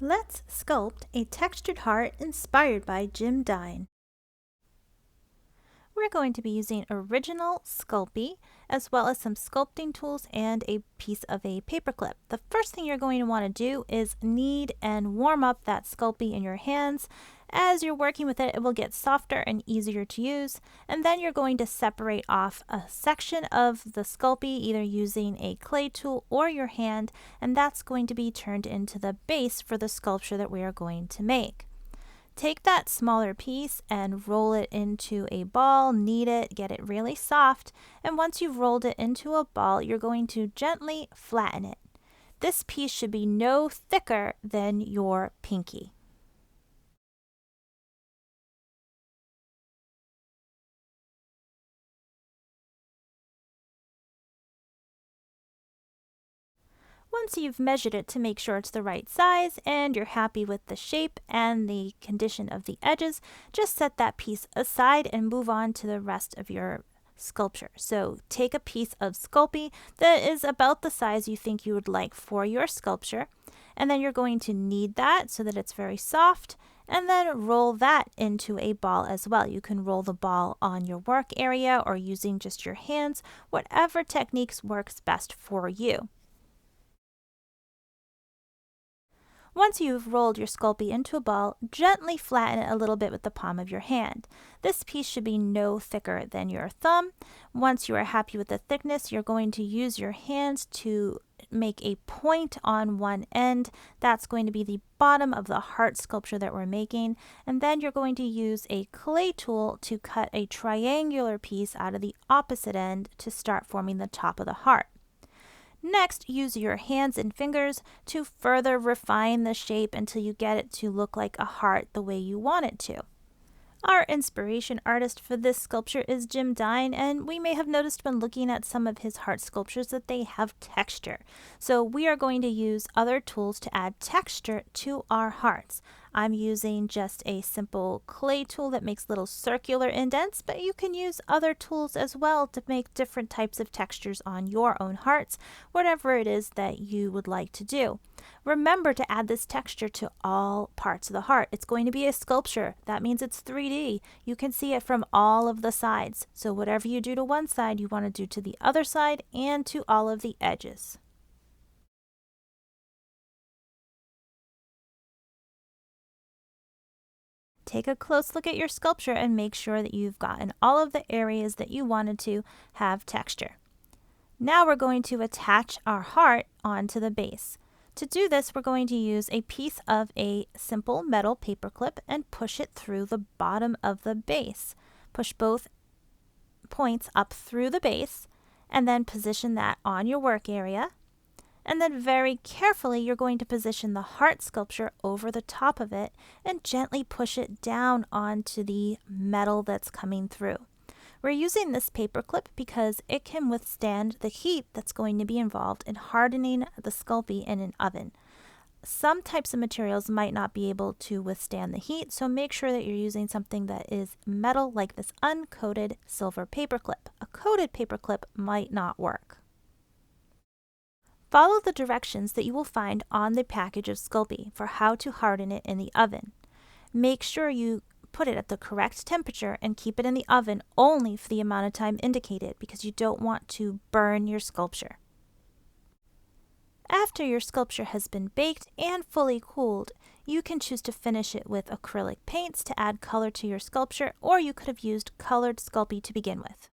Let's sculpt a textured heart inspired by Jim Dine. We're going to be using original Sculpey as well as some sculpting tools and a piece of a paper clip. The first thing you're going to want to do is knead and warm up that Sculpey in your hands. As you're working with it, it will get softer and easier to use. And then you're going to separate off a section of the Sculpey, either using a clay tool or your hand, and that's going to be turned into the base for the sculpture that we are going to make. Take that smaller piece and roll it into a ball, knead it, get it really soft, and once you've rolled it into a ball, you're going to gently flatten it. This piece should be no thicker than your pinky. Once you've measured it to make sure it's the right size and you're happy with the shape and the condition of the edges, just set that piece aside and move on to the rest of your sculpture. So take a piece of Sculpey that is about the size you think you would like for your sculpture, and then you're going to knead that so that it's very soft, and then roll that into a ball as well. You can roll the ball on your work area or using just your hands, whatever techniques works best for you. Once you've rolled your Sculpey into a ball, gently flatten it a little bit with the palm of your hand. This piece should be no thicker than your thumb. Once you are happy with the thickness, you're going to use your hands to make a point on one end. That's going to be the bottom of the heart sculpture that we're making. And then you're going to use a clay tool to cut a triangular piece out of the opposite end to start forming the top of the heart. Next, use your hands and fingers to further refine the shape until you get it to look like a heart the way you want it to. Our inspiration artist for this sculpture is Jim Dine, and we may have noticed when looking at some of his heart sculptures that they have texture. So we are going to use other tools to add texture to our hearts. I'm using just a simple clay tool that makes little circular indents, but you can use other tools as well to make different types of textures on your own hearts, whatever it is that you would like to do. Remember to add this texture to all parts of the heart. It's going to be a sculpture. That means it's 3D. You can see it from all of the sides. So whatever you do to one side, you want to do to the other side and to all of the edges. Take a close look at your sculpture and make sure that you've gotten all of the areas that you wanted to have texture. Now we're going to attach our heart onto the base. To do this, we're going to use a piece of a simple metal paper clip and push it through the bottom of the base. Push both points up through the base and then position that on your work area. And then very carefully, you're going to position the heart sculpture over the top of it and gently push it down onto the metal that's coming through. We're using this paper clip because it can withstand the heat that's going to be involved in hardening the Sculpey in an oven. Some types of materials might not be able to withstand the heat, so make sure that you're using something that is metal like this uncoated silver paper clip. A coated paper clip might not work. Follow the directions that you will find on the package of Sculpey for how to harden it in the oven. Make sure you put it at the correct temperature and keep it in the oven only for the amount of time indicated because you don't want to burn your sculpture. After your sculpture has been baked and fully cooled, you can choose to finish it with acrylic paints to add color to your sculpture, or you could have used colored Sculpey to begin with.